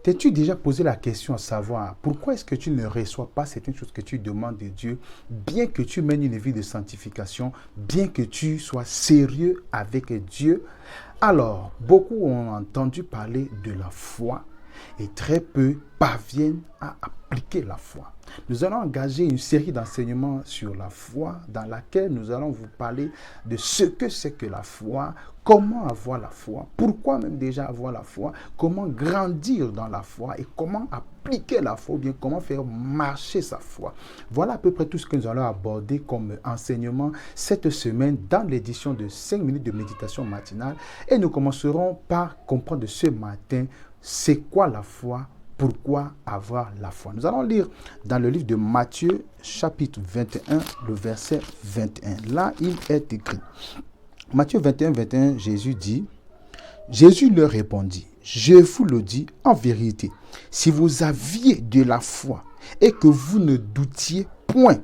T'es-tu déjà posé la question à savoir pourquoi est-ce que tu ne reçois pas certaines choses que tu demandes de Dieu, bien que tu mènes une vie de sanctification, bien que tu sois sérieux avec Dieu? Alors, beaucoup ont entendu parler de la foi et très peu parviennent à appliquer la foi. Nous allons engager une série d'enseignements sur la foi dans laquelle nous allons vous parler de ce que c'est que la foi, comment avoir la foi, pourquoi même déjà avoir la foi, comment grandir dans la foi et comment appliquer la foi ou bien comment faire marcher sa foi. Voilà à peu près tout ce que nous allons aborder comme enseignement cette semaine dans l'édition de 5 minutes de méditation matinale et nous commencerons par comprendre ce matin c'est quoi la foi. Pourquoi avoir la foi? Nous allons lire dans le livre de Matthieu, chapitre 21, le verset 21. Là, il est écrit. Matthieu 21, 21, Jésus dit, Jésus leur répondit, je vous le dis en vérité, si vous aviez de la foi et que vous ne doutiez point,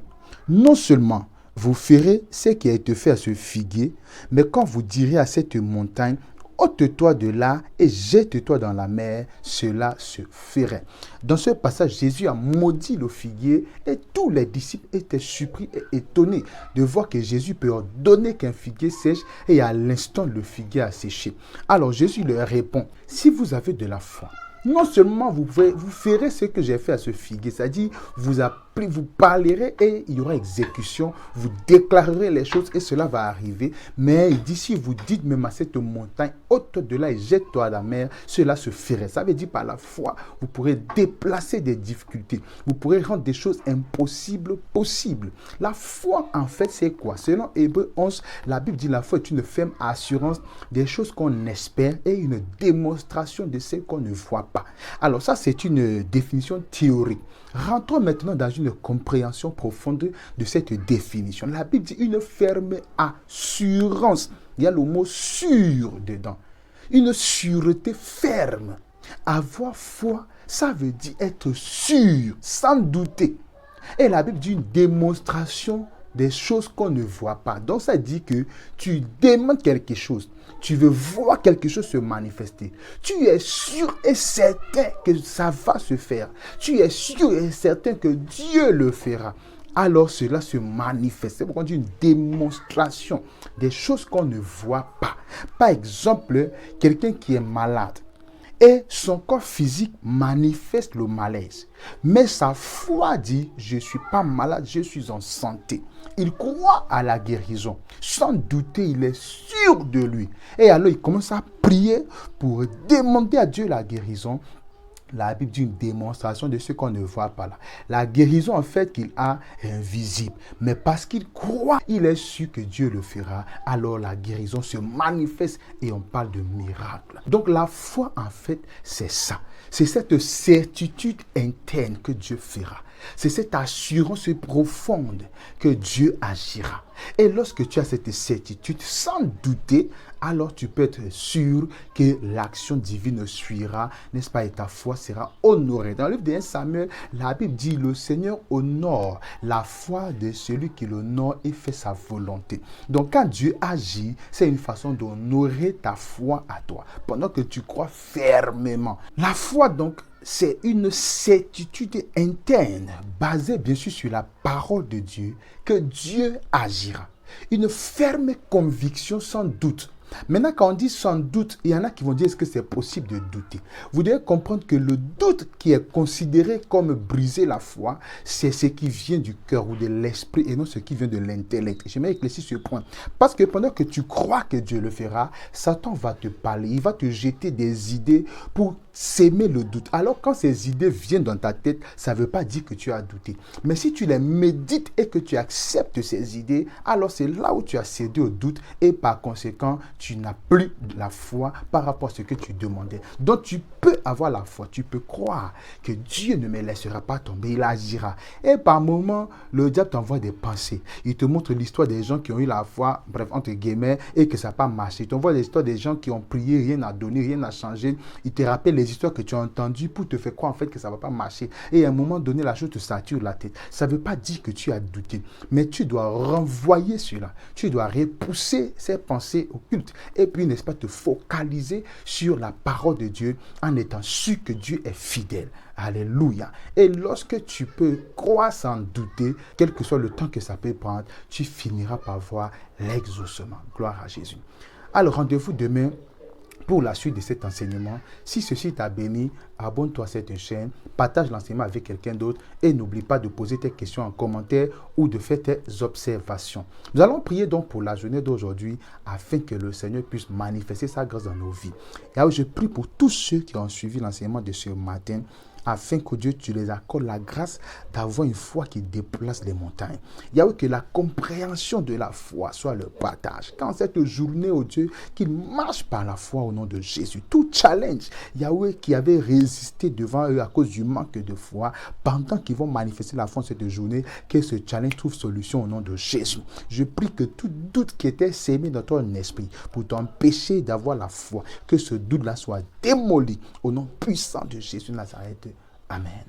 non seulement vous ferez ce qui a été fait à ce figuier, mais quand vous direz à cette montagne, ôte-toi de là et jette-toi dans la mer, cela se ferait. Dans ce passage, Jésus a maudit le figuier et tous les disciples étaient surpris et étonnés de voir que Jésus peut ordonner qu'un figuier sèche et à l'instant le figuier a séché. Alors Jésus leur répond, si vous avez de la foi, non seulement vous ferez ce que j'ai fait à ce figuier, c'est-à-dire vous parlerez et il y aura exécution, vous déclarerez les choses et cela va arriver. Mais il dit, si vous dites même à cette montagne, ôte de là et jette-toi à la mer, cela se ferait. Ça veut dire par la foi, vous pourrez déplacer des difficultés, vous pourrez rendre des choses impossibles possibles. La foi, en fait, c'est quoi? Selon Hébreux 11, la Bible dit la foi est une ferme assurance des choses qu'on espère et une démonstration de ce qu'on ne voit pas. Alors ça, c'est une définition théorique. Rentrons maintenant dans une compréhension profonde de cette définition. La Bible dit une ferme assurance. Il y a le mot sûr dedans. Une sûreté ferme. Avoir foi, ça veut dire être sûr, sans douter. Et la Bible dit une démonstration des choses qu'on ne voit pas. Donc ça dit que tu demandes quelque chose. Tu veux voir quelque chose se manifester. Tu es sûr et certain que ça va se faire. Tu es sûr et certain que Dieu le fera. Alors cela se manifeste. C'est pourquoi on dit une démonstration des choses qu'on ne voit pas. Par exemple, quelqu'un qui est malade. Et son corps physique manifeste le malaise. Mais sa foi dit, je ne suis pas malade, je suis en santé. Il croit à la guérison. Sans douter, il est sûr de lui. Et alors, il commence à prier pour demander à Dieu la guérison. La Bible dit une démonstration de ce qu'on ne voit pas là. La guérison, en fait, qu'il a est invisible. Mais parce qu'il croit, il est sûr que Dieu le fera. Alors la guérison se manifeste et on parle de miracle. Donc la foi, en fait, c'est ça. C'est cette certitude interne que Dieu fera. C'est cette assurance profonde que Dieu agira. Et lorsque tu as cette certitude, sans douter, alors tu peux être sûr que l'action divine suivra, n'est-ce pas, et ta foi sera honorée. Dans le livre de 1 Samuel, la Bible dit, le Seigneur honore la foi de celui qui l'honore et fait sa volonté. Donc quand Dieu agit, c'est une façon d'honorer ta foi à toi, pendant que tu crois fermement. La foi donc, c'est une certitude interne, basée bien sûr sur la parole de Dieu, que Dieu agira. Une ferme conviction sans doute. Maintenant, quand on dit sans doute, il y en a qui vont dire est-ce que c'est possible de douter. Vous devez comprendre que le doute qui est considéré comme briser la foi, c'est ce qui vient du cœur ou de l'esprit et non ce qui vient de l'intellect. J'aimerais éclaircir ce point. Parce que pendant que tu crois que Dieu le fera, Satan va te parler, il va te jeter des idées pour s'aimer le doute. Alors quand ces idées viennent dans ta tête, ça ne veut pas dire que tu as douté. Mais si tu les médites et que tu acceptes ces idées, alors c'est là où tu as cédé au doute et par conséquent, tu n'as plus la foi par rapport à ce que tu demandais. Donc tu peux avoir la foi, tu peux croire que Dieu ne me laissera pas tomber, il agira. Et par moments, le diable t'envoie des pensées. Il te montre l'histoire des gens qui ont eu la foi, bref, entre guillemets, et que ça n'a pas marché. Il t'envoie l'histoire des gens qui ont prié, rien n'a donné, rien n'a changé. Il te rappelle les histoires que tu as entendues pour te faire croire en fait que ça ne va pas marcher. Et à un moment donné, la chose te sature la tête. Ça ne veut pas dire que tu as douté, mais tu dois renvoyer cela. Tu dois repousser ces pensées occultes doute. Et puis, n'est-ce pas, te focaliser sur la parole de Dieu en étant sûr que Dieu est fidèle. Alléluia. Et lorsque tu peux croire sans douter, quel que soit le temps que ça peut prendre, tu finiras par voir l'exaucement. Gloire à Jésus. Alors, rendez-vous demain pour la suite de cet enseignement. Si ceci t'a béni, abonne-toi à cette chaîne, partage l'enseignement avec quelqu'un d'autre et n'oublie pas de poser tes questions en commentaire ou de faire tes observations. Nous allons prier donc pour la journée d'aujourd'hui afin que le Seigneur puisse manifester sa grâce dans nos vies. Et alors je prie pour tous ceux qui ont suivi l'enseignement de ce matin, afin que Dieu, tu les accordes la grâce d'avoir une foi qui déplace les montagnes. Yahweh, que la compréhension de la foi soit le partage. Quand cette journée, oh Dieu, qu'ils marchent par la foi au nom de Jésus. Tout challenge, Yahweh, qui avait résisté devant eux à cause du manque de foi, pendant qu'ils vont manifester la foi cette journée, que ce challenge trouve solution au nom de Jésus. Je prie que tout doute qui était sémé dans ton esprit pour t'empêcher d'avoir la foi, que ce doute-là soit démoli au nom puissant de Jésus de Nazareth. Amen.